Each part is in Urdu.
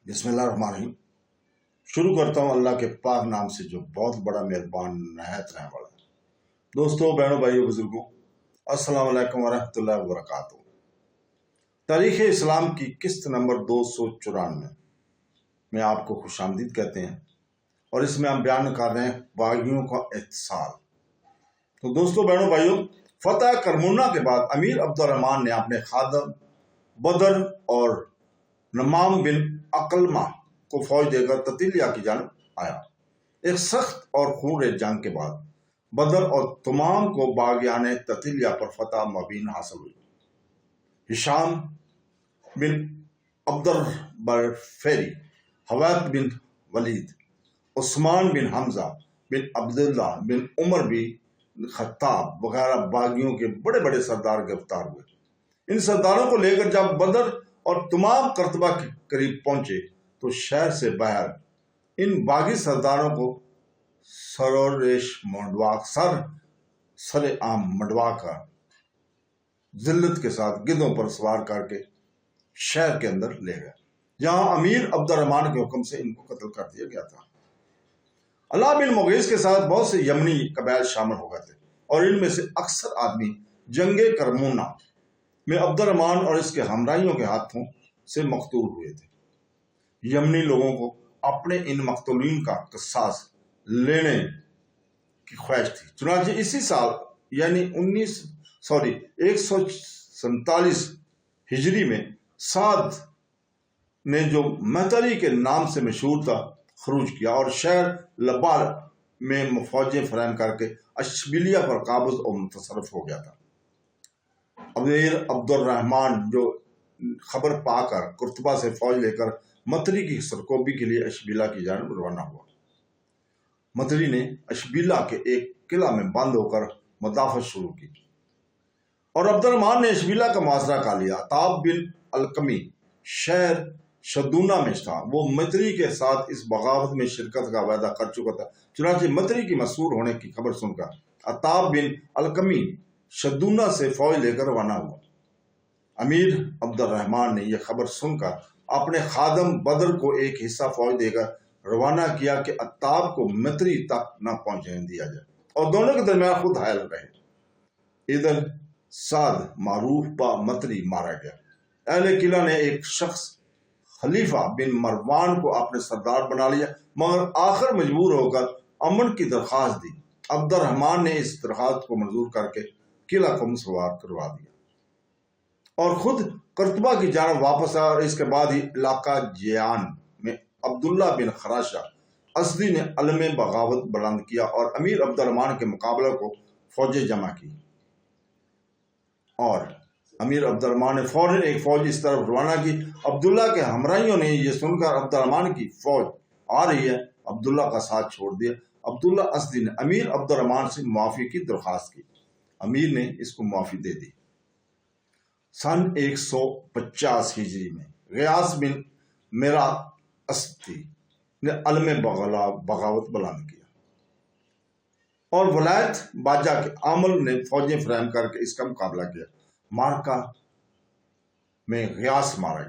بسم اللہ الرحمن الرحیم۔ شروع کرتا ہوں اللہ کے پاک نام سے جو بہت بڑا مہربان نہایت رحم والا ہے۔ دوستوں، بہنوں، بھائیوں، بزرگوں، السلام علیکم ورحمۃ اللہ وبرکاتہ۔ تاریخ اسلام کی قسط نمبر 294 میں آپ کو خوش آمدید کہتے ہیں، اور اس میں ہم بیان کر رہے ہیں باغیوں کا اتصال۔ تو دوستوں، بہنوں، بھائیوں، فتح کرمونا کے بعد امیر عبد الرحمن نے اپنے خادم بدر اور نمام بن عقلمہ کو فوج دے کر تتیلیہ کی جانب آیا۔ ایک سخت اور خونریز جنگ کے بعد بدر اور تمام کو باغیان تتیلیہ پر فتح مبین حاصل ہوئی۔ ہشام بن عبدالبرفیری، حویت بن ولید، عثمان بن حمزہ بن عبداللہ بن عمر بن خطاب وغیرہ باغیوں کے بڑے بڑے سردار گرفتار ہوئے۔ ان سرداروں کو لے کر جب بدر اور تمام کرتبہ کے قریب پہنچے تو شہر سے باہر ان باغی سرداروں کو سر عام منڈوا کر ذلت کے ساتھ گدھوں پر سوار کر کے شہر کے اندر لے گئے، جہاں امیر عبد الرحمن کے حکم سے ان کو قتل کر دیا گیا تھا۔ اللہ بن مغیث کے ساتھ بہت سے یمنی قبائل شامل ہو گئے تھے، اور ان میں سے اکثر آدمی جنگ کرمونا میں عبد الرحمن اور اس کے ہمراہیوں کے ہاتھوں سے مقتول ہوئے تھے۔ یمنی لوگوں کو اپنے ان مقتولین کا قصاص لینے کی خواہش تھی، چنانچہ اسی سال یعنی 147 ہجری میں سعد نے جو مہتری کے نام سے مشہور تھا خروج کیا اور شہر لبال میں فوجیں فراہم کر کے اشبیلیہ پر قابض اور متصرف ہو گیا تھا۔ امیر عبد الرحمن جو خبر پا کر قرطبہ سے فوج لے کر متری کی سرکوبی کے لیے اشبیلا کی جانب روانہ ہوا۔ متری نے اشبیلا کے ایک قلعہ میں بند ہو کر مدافعت شروع کی، اور عبد الرحمن نے اشبیلا کا محاصرہ کر لیا۔ عتاب بن القمی شہر شدونہ میں تھا، وہ متری کے ساتھ اس بغاوت میں شرکت کا وعدہ کر چکا تھا، چنانچہ متری کی مسرور ہونے کی خبر سن کر عتاب بن القمی شدونہ سے فوج لے کر روانہ ہوا۔ امیر عبد الرحمن نے یہ خبر سن کر اپنے خادم بدر کو ایک حصہ فوج دے کر روانہ کیا کہ عتاب کو متری تک نہ پہنچنے دیا جائے، اور دونوں کے درمیان خود حائل رہے۔ ادھر سعد معروف با متری مارا گیا۔ اہل قلعہ نے ایک شخص خلیفہ بن مروان کو اپنے سردار بنا لیا، مگر آخر مجبور ہو کر امن کی درخواست دی۔ عبد الرحمن نے اس درخواست کو منظور کر کے قلعہ کو مسمار کروا دیا اور خود قرطبہ کی جانب واپس آیا، اور اس کے بعد ہی علاقہ جیان میں عبداللہ بن خراشہ اسدی نے علم بغاوت بلند کیا اور امیر عبد الرحمن کے مقابلے کو فوجیں جمع کی، اور امیر عبد الرحمن نے فوراً ایک فوج اس طرف روانہ کی۔ عبداللہ کے ہمراہیوں نے یہ سن کر عبد الرحمن کی فوج آ رہی ہے عبداللہ کا ساتھ چھوڑ دیا۔ عبداللہ اسدی نے امیر عبد الرحمن سے معافی کی درخواست کی، امیر نے اس کو معافی دے دی۔ سن 150 ہجری میں غیاث بن میرا اسدی نے علم بغاوت بلند کیا، اور ولایت باجہ کے عامل نے فوجیں فراہم کر کے اس کا مقابلہ کیا۔ مارکہ میں غیاث مارا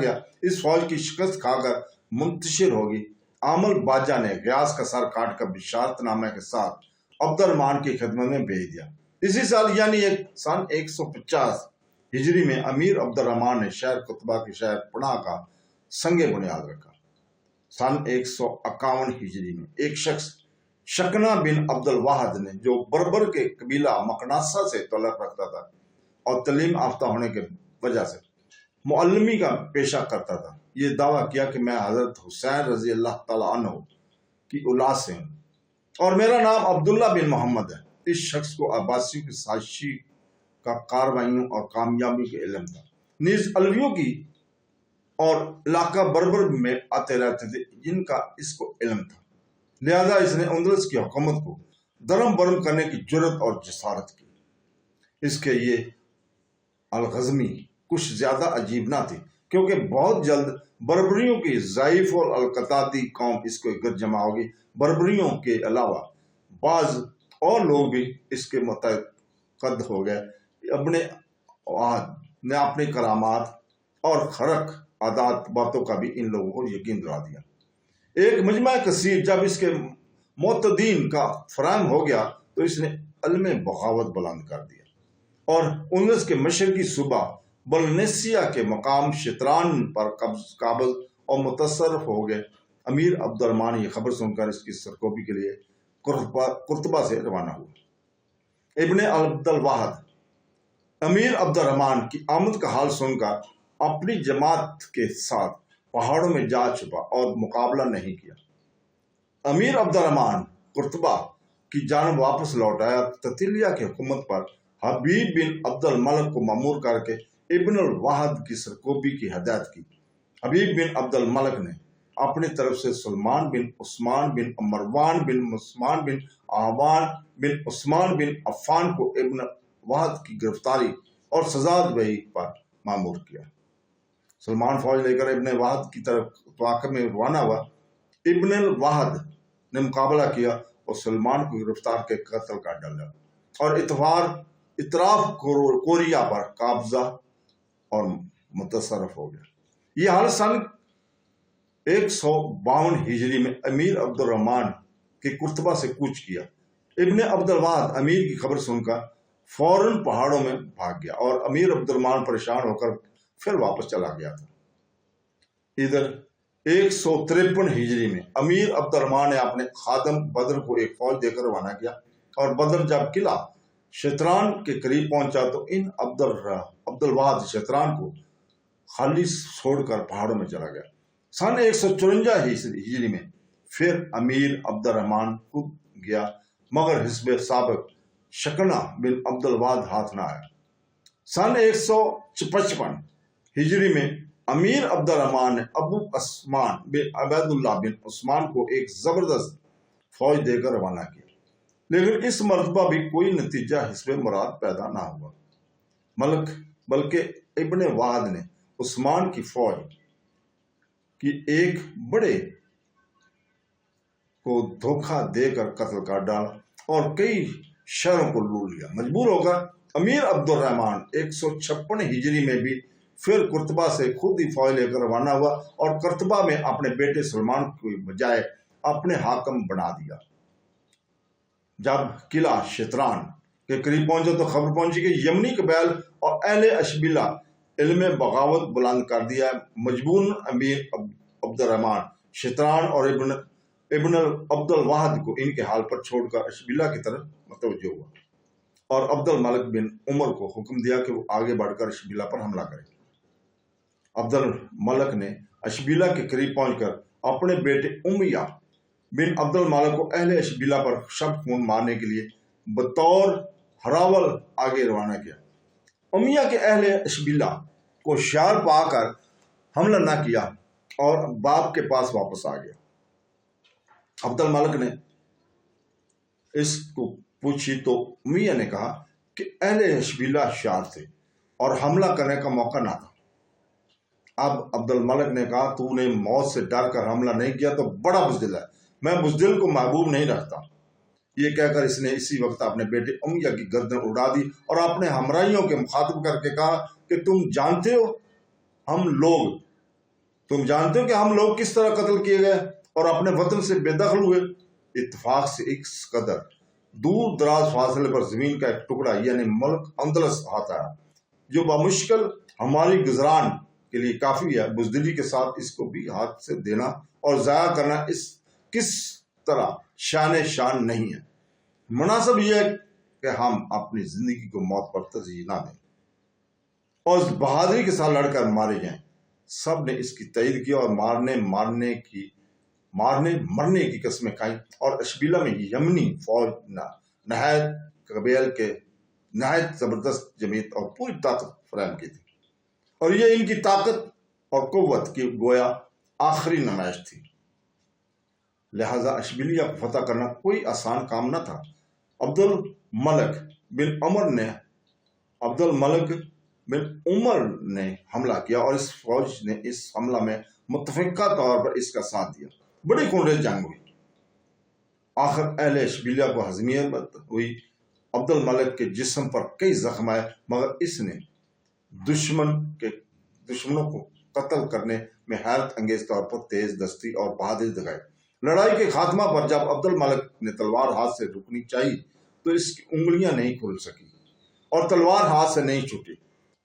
گیا۔ اس فوج کی شکست کھا کر منتشر ہوگی۔ عامل باجہ نے غیاث کا سر کاٹ کر بشارت نامے کے ساتھ عبد الرحمن کی خدمت میں بھیج دیا۔ اسی سال یعنی سن 150 ہجری میں امیر عبد الرحمن نے شہر قطبہ کے شہر پناہ کا سنگ بنیاد رکھا۔ سن 151 ہجری میں ایک شخص شکنہ بن عبد الواحد نے، جو بربر کے قبیلہ مقناصہ سے تعلق رکھتا تھا اور تعلیم یافتہ ہونے کی وجہ سے معلمی کا پیشہ کرتا تھا، یہ دعویٰ کیا کہ میں حضرت حسین رضی اللہ تعالیٰ عنہ کی اولاد سے ہوں، اور میرا نام عبداللہ بن محمد ہے۔ اس شخص کو عباسیوں کی سازشی کا کارروائیوں اور کامیابی کا علم تھا، نیز علویوں کی اور علاقہ بربر میں آتے رہتے تھے جن کا اس کو علم تھا، لہذا اس نے اندلس کی حکومت کو درم برم کرنے کی جرت اور جسارت کی۔ اس کے یہ الغزمی کچھ زیادہ عجیب نہ تھی، کیونکہ بہت جلد بربریوں کی ضعیف اور القطاتی قوم اس کو گرد جمع ہوگی۔ بربریوں کے علاوہ بعض اور لوگ بھی اس کے متعلق ہو گئے، اپنے کرامات اور خرق عادات باتوں کا بھی ان لوگوں کو یقین دلا دیا۔ ایک مجمع کثیر جب اس کے معتدین کا فراہم ہو گیا تو اس نے علم بغاوت بلند کر دیا اور اندلس کے مشرقی صوبہ بلنیسیا کے مقام شتران پر قابض اور متصرف ہو گئے۔ امیر عبد الرحمن یہ خبر سن کر اس کی سرکوبی کے لیے قرطبہ سے روانہ ہوا۔ ابن عبد الواحد امیر عبد الرحمن کی آمد کا حال سن کر اپنی جماعت کے ساتھ پہاڑوں میں جا چھپا اور مقابلہ نہیں کیا۔ امیر عبد الرحمن قرطبہ کی جانب واپس لوٹ آیا۔ تتلیہ کی حکومت پر حبیب بن عبد الملک کو مامور کر کے ابن الواحد کی سرکوبی کی ہدایت کی۔ حبیب بن عبد الملک نے اپنی طرف سے سلمان بن عثمان بن مروان بن عثمان بن آوان بن عثمان بن عفان کو ابن واحد کی گرفتاری اور سزا دہی پر مامور کیا۔ سلمان فوج لے کر ابن واحد کی طرف طائف میں روانہ ہوا۔ ابن الواحد نے مقابلہ کیا اور سلمان کو گرفتار کے قتل کر ڈالا اور اطراف کوریا پر قابضہ اور متصرف ہو گیا۔ یہ حال سن 152 ہجری میں امیر عبد الرحمن کے قرطبہ سے کوچ کیا۔ ابن عبد الواحد امیر کی خبر سن کر فوراً پہاڑوں میں بھاگ گیا اور امیر عبد الرحمن پریشان ہو کر پھر واپس چلا گیا تھا۔ ادھر 153 ہجری میں امیر عبد الرحمن نے اپنے خادم بدر کو ایک فوج دے کر روانہ کیا اور بدر جب قلعہ شتران کے قریب پہنچا تو ان عبد الواحد شتران کو خالی چھوڑ کر پہاڑوں میں چلا گیا۔ سن 154 ہجری میں پھر امیر عبد الرحمن کود گیا مگر حزب سابق شکنہ بن عبد الواحد ہاتھ نہ آیا۔ سن 155 ہجری میں امیر عبد الرحمن نے ابو عثمان بن عبید اللہ بن عثمان کو ایک زبردست فوج دے کر روانہ کیا، لیکن اس مرتبہ بھی کوئی نتیجہ حسب مراد پیدا نہ ہوا، بلکہ ابن واحد نے عثمان کی فوج کی ایک بڑے کو دھوکہ دے کر قتل کر ڈالا اور کئی شہروں کو لوٹ لیا۔ مجبور ہو کر امیر عبد الرحمن 156 ہجری میں بھی پھر قرطبہ سے خود ہی فوج لے کر روانہ ہوا اور قرطبہ میں اپنے بیٹے سلمان کی بجائے اپنے حاکم بنا دیا۔ جب قلعہ شتران کے قریب پہنچا تو خبر پہنچی کہ یمنی قبائل اور اہل اشبیلا علم بغاوت بلند کر دیا۔ مجبور امیر عبد الرحمن شتران اور ابن عبد الواحد کو ان کے حال پر چھوڑ کر اشبیلا کی طرف متوجہ ہوا اور عبد الملک بن عمر کو حکم دیا کہ وہ آگے بڑھ کر اشبیلا پر حملہ کرے۔ عبد الملک نے اشبیلا کے قریب پہنچ کر اپنے بیٹے امیہ بن عبد الملک کو اہل اشبیلا پر شب خون مارنے کے لیے بطور ہراول آگے روانہ کیا۔ امیہ کے اہل اشبیلا کو شعار پا کر حملہ نہ کیا اور باپ کے پاس واپس آ گیا۔ عبد الملک نے اس کو پوچھی تو امیہ نے کہا کہ اہل اشبیلا شعار تھے اور حملہ کرنے کا موقع نہ تھا۔ اب عبد الملک نے کہا تو نے موت سے ڈر کر حملہ نہیں کیا تو بڑا بزدل ہے، میں بزدل کو محبوب نہیں رکھتا۔ یہ کہہ کر اس نے اسی وقت اپنے بیٹے امیہ کی گردن اڑا دی اور اپنے ہمراہیوں کے مخاطب کر کے کہا کہ تم جانتے ہو کہ ہم لوگ کس طرح قتل کیے گئے اور اپنے وطن سے بے دخل ہوئے۔ اتفاق سے اس قدر دور دراز فاصلے پر زمین کا ایک ٹکڑا یعنی ملک اندلس ہاتھ آیا جو بمشکل ہماری گزران کے لیے کافی ہے۔ بزدلی کے ساتھ اس کو بھی ہاتھ سے دینا اور ضائع کرنا اس کس طرح شان نہیں ہے۔ مناسب یہ ہے کہ ہم اپنی زندگی کو موت پر ترجیح نہ دیں اور اس بہادری کے ساتھ لڑ کر مارے جائیں۔ سب نے اس کی تائید کیا اور مرنے کی قسمیں کھائیں اور اشبیلا میں یمنی فوج نہایت قبائل کے نہایت زبردست جمعیت اور پوری طاقت فراہم کی تھی اور یہ ان کی طاقت اور قوت کی گویا آخری نمائش تھی۔ لہذا اشبیلیہ کو فتح کرنا کوئی آسان کام نہ تھا۔ عبد الملک بن عمر نے حملہ کیا اور اس فوج نے اس حملہ میں متفقہ طور پر اس کا ساتھ دیا۔ بڑی خونریز جنگ ہوئی۔ آخر اہل اشبیلیہ کو ہزیمت ہوئی۔ عبد الملک کے جسم پر کئی زخم آئے مگر اس نے دشمنوں کو قتل کرنے میں حیرت انگیز طور پر تیز دستی اور بہادری دکھائی۔ لڑائی کے خاتمہ پر جب عبد الملک نے تلوار ہاتھ سے رکنی چاہی تو اس کی انگلیاں نہیں کھل سکی اور تلوار ہاتھ سے نہیں چھوٹی۔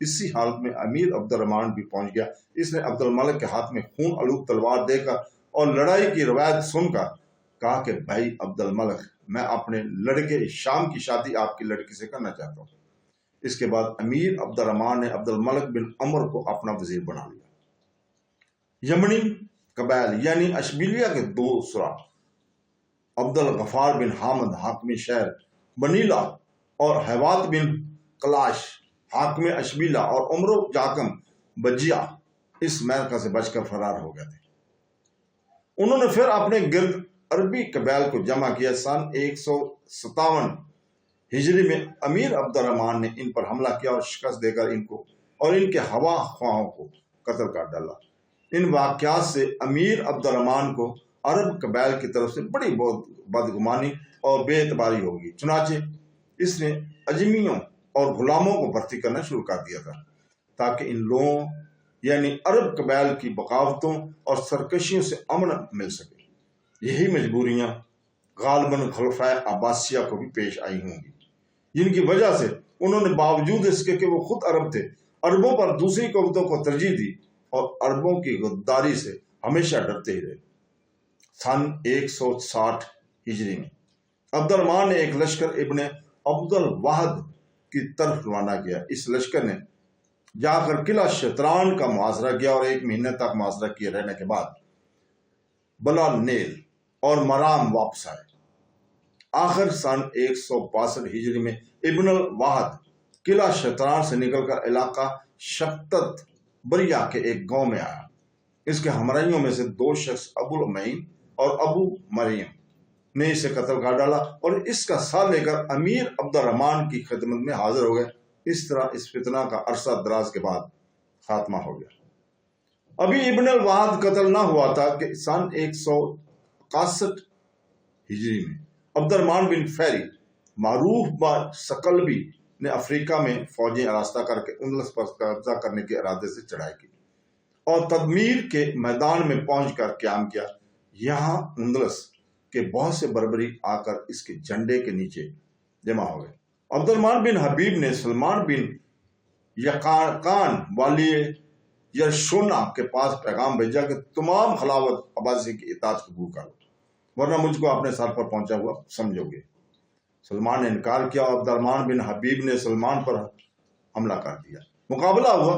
اسی حالت میں امیر عبد الرحمن بھی پہنچ گیا۔ اس نے عبد الملک کے ہاتھ میں خون آلود تلوار دے کر اور لڑائی کی روایت سن کر کہا کہ بھائی عبد الملک، میں اپنے لڑکے شام کی شادی آپ کی لڑکی سے کرنا چاہتا ہوں۔ اس کے بعد امیر عبد الرحمن نے عبد الملک بن عمر کو اپنا وزیر بنا لیا۔ یمنی قبائل یعنی اشبیلیہ کے دوسرا عبد الغفار بن حامد حاکم شہر بنیلا اور حیوات بن کلاش حاکم اشبیلا اور عمرو جاکم بجیا اس معرکہ سے بچ کر فرار ہو گئے تھے۔ انہوں نے پھر اپنے گرد عربی قبائل کو جمع کیا۔ سن 157 ہجری میں امیر عبد الرحمن نے ان پر حملہ کیا اور شکست دے کر ان کو اور ان کے ہوا خواہوں کو قتل کر ڈالا۔ ان واقعات سے امیر عبد الرحمن کو عرب قبائل کی طرف سے بڑی بدگمانی اور بے اعتباری ہوگی، چنانچہ اس نے اجمیوں اور غلاموں کو بھرتی کرنا شروع کر دیا تھا تاکہ ان لوگوں یعنی عرب قبائل کی بغاوتوں اور سرکشیوں سے امن مل سکے۔ یہی مجبوریاں غالباً خلفائے عباسیہ کو بھی پیش آئی ہوں گی، جن کی وجہ سے انہوں نے باوجود اس کے کہ وہ خود عرب تھے، عربوں پر دوسری قوتوں کو ترجیح دی اور عربوں کی غداری سے ہمیشہ ڈرتے ہی رہے۔ سن 160 ہجری میں عبد الرحمن نے ایک لشکر ابن عبد الواحد کی طرف روانہ کیا۔ اس لشکر نے جا کر قلعہ شتران کا محاصرہ کیا اور 1 مہینے تک محاصرہ کیے رہنے کے بعد بلا نیل اور مرام واپس آئے۔ آخر سن 162 ہجری میں ابن الواحد قلعہ شتران سے نکل کر علاقہ شفتت بریا کے ایک گاؤں میں آیا۔ اس کے ہمراہیوں میں سے 2 شخص ابو المعین اور ابو مریم نے اسے قتل کر ڈالا اور اس کا ساتھ لے کر امیر عبد الرحمن کی خدمت میں حاضر ہو گئے۔ اس طرح اس فتنہ کا عرصہ دراز کے بعد خاتمہ ہو گیا۔ ابھی ابن الواحد قتل نہ ہوا تھا کہ سن 161 ہجری میں عبد الرحمن بن فیری معروف سقلبی نے افریقہ میں فوجیں آراستہ کر کے اندلس پر قبضہ کرنے کے ارادے سے چڑھائی کی اور تدمیر کے میدان میں پہنچ کر قیام کیا۔ یہاں اندلس کے بہت سے بربری آ کر اس کے جھنڈے کے نیچے جمع ہو گئے۔ عبد الرحمن بن حبیب نے سلمان بن یقان والی یرشونا کے پاس پیغام بھیجا کہ تمام خلافت عباسی کی اطاعت قبول کرو ورنہ مجھ کو اپنے سر پر پہنچا ہوا سمجھو گے۔ سلمان نے انکار کیا اور عبد الرحمن بن حبیب نے سلمان پر حملہ کر دیا۔ مقابلہ ہوا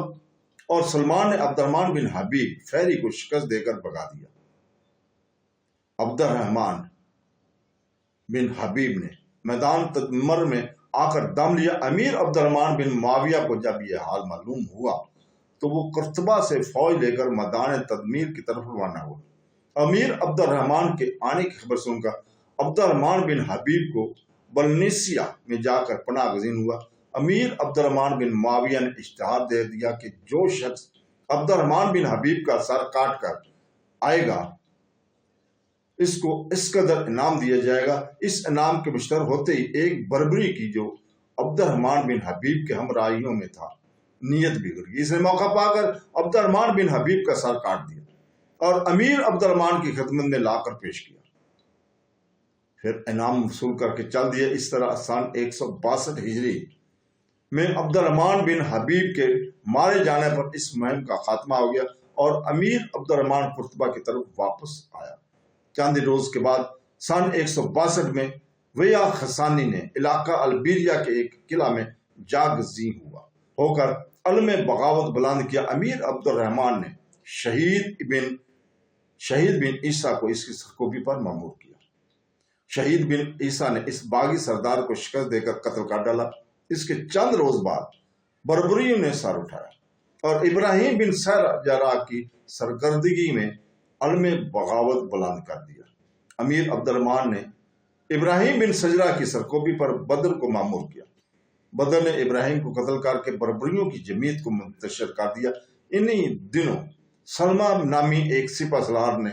اور سلمان نے عبد الرحمن بن حبیب فیری کو شکست دے کر بھگا دیا۔ عبد الرحمن بن حبیب نے میدان تدمر میں آ کر دم لیا۔ امیر عبد الرحمن بن معاویہ کو جب یہ حال معلوم ہوا تو وہ قرطبہ سے فوج لے کر میدان تدمیر کی طرف روانہ ہوا۔ امیر عبد الرحمن کے آنے کی خبر سن کر عبد الرحمن بن حبیب کو بلنیسیا میں جا کر پناہ گزین ہوا۔ امیر عبد الرحمن بن معاویہ نے اشتہار دے دیا کہ جو شخص عبد الرحمن بن حبیب کا سر کاٹ کر آئے گا اس کو اس قدر انعام دیا جائے گا۔ اس انعام کے مشتر ہوتے ہی ایک بربری کی جو عبد الرحمن بن حبیب کے ہمراہیوں میں تھا نیت بگڑ گئی۔ اس نے موقع پا کر عبد الرحمن بن حبیب کا سر کاٹ دیا اور امیر عبد الرحمن کی خدمت میں لا کر پیش کیا، پھر انعام وصول کر کے چل دیا۔ اس طرح سن 162 ہجری میں عبد الرحمن بن حبیب کے مارے جانے پر اس مہم کا خاتمہ ہو گیا اور امیر عبد الرحمن قرطبہ کی طرف واپس آیا۔ چند روز کے بعد سن 162 میں ویا خسانی نے علاقہ البیریا کے ایک قلعہ میں جاگزی ہو کر علم بغاوت بلند کیا۔ امیر عبد الرحمن نے شہید بن عیسیٰ کو اس کی سرکوبی پر مأمور کیا۔ شہید بن عیسیٰ نے اس باغی سردار کو شکست دے کر قتل کر ڈالا۔ اس کے چند روز بعد بربریوں نے سر اٹھایا اور ابراہیم بن جراح کی سرکردگی میں علم بغاوت بلند کر دیا۔ امیر عبد الرحمن نے ابراہیم بن سجرہ کی سرکوبی پر بدر کو مأمور کیا۔ بدر نے ابراہیم کو قتل کر کے بربریوں کی جمعیت کو منتشر کر دیا۔ انہی دنوں سلمہ نامی ایک سپہ سالار نے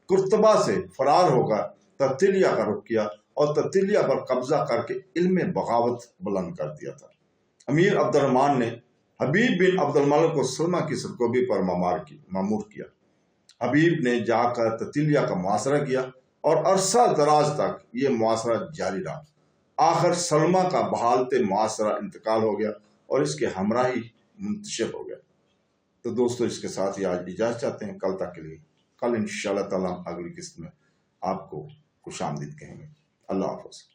قرطبہ سے فرار ہو کر ترتیلیہ کا رخ کیا اور ترتیلیہ پر قبضہ کر کے علم بغاوت بلند کر دیا تھا۔ امیر عبد الرحمن نے حبیب بن عبد الملک کو سلمہ کی سرکوبی پر مامور کیا۔ حبیب نے جا کر تتلیہ کا محاصرہ کیا اور عرصہ دراز تک یہ محاصرہ جاری رہا۔ آخر سلمہ کا بحالت محاصرہ انتقال ہو گیا اور اس کے ہمراہی منتشر ہو گیا۔ تو دوستو اس کے ساتھ ہی آج اجازت چاہتے ہیں، کل تک کے لیے۔ کل انشاءاللہ تعالیٰ اگلی قسط میں آپ کو خوش آمدید کہیں گے۔ اللہ حافظ۔